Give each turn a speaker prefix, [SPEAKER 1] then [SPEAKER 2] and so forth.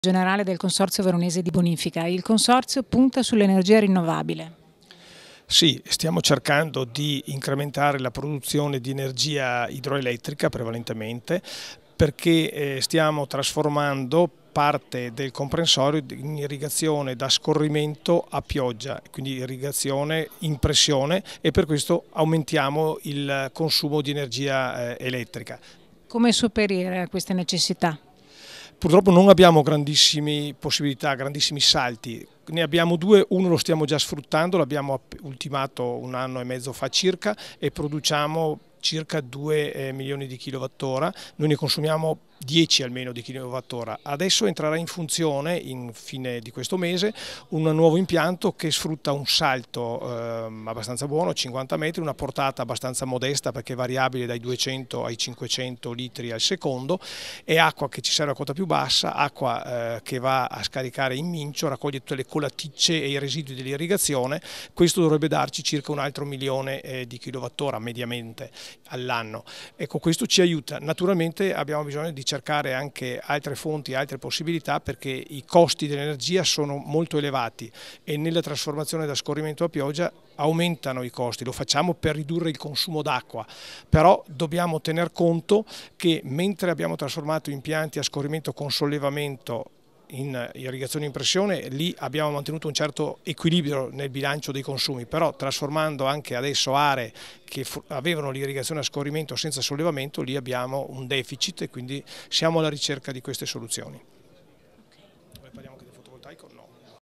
[SPEAKER 1] Generale del Consorzio Veronese di Bonifica. Il Consorzio punta sull'energia rinnovabile.
[SPEAKER 2] Sì, stiamo cercando di incrementare la produzione di energia idroelettrica prevalentemente perché stiamo trasformando parte del comprensorio in irrigazione da scorrimento a pioggia, quindi irrigazione in pressione, e per questo aumentiamo il consumo di energia elettrica.
[SPEAKER 1] Come sopperire a queste necessità?
[SPEAKER 2] Purtroppo non abbiamo grandissime possibilità, grandissimi salti, ne abbiamo due, uno lo stiamo già sfruttando, l'abbiamo ultimato 1 anno e mezzo fa circa e produciamo circa 2 milioni di kilowattora, noi ne consumiamo 10 almeno di kilowattora. Adesso entrerà in funzione, in fine di questo mese, un nuovo impianto che sfrutta un salto abbastanza buono, 50 metri, una portata abbastanza modesta perché è variabile dai 200 ai 500 litri al secondo, e acqua che ci serve a quota più bassa, acqua che va a scaricare in Mincio, raccoglie tutte le colaticce e i residui dell'irrigazione. Questo dovrebbe darci circa un altro milione di kilowattora mediamente all'anno. Ecco, questo ci aiuta. Naturalmente abbiamo bisogno di cercare anche altre fonti, altre possibilità, perché i costi dell'energia sono molto elevati e nella trasformazione da scorrimento a pioggia aumentano i costi. Lo facciamo per ridurre il consumo d'acqua, però dobbiamo tener conto che mentre abbiamo trasformato impianti a scorrimento con sollevamento in irrigazione in pressione, lì abbiamo mantenuto un certo equilibrio nel bilancio dei consumi, però trasformando anche adesso aree che avevano l'irrigazione a scorrimento senza sollevamento, lì abbiamo un deficit e quindi siamo alla ricerca di queste soluzioni.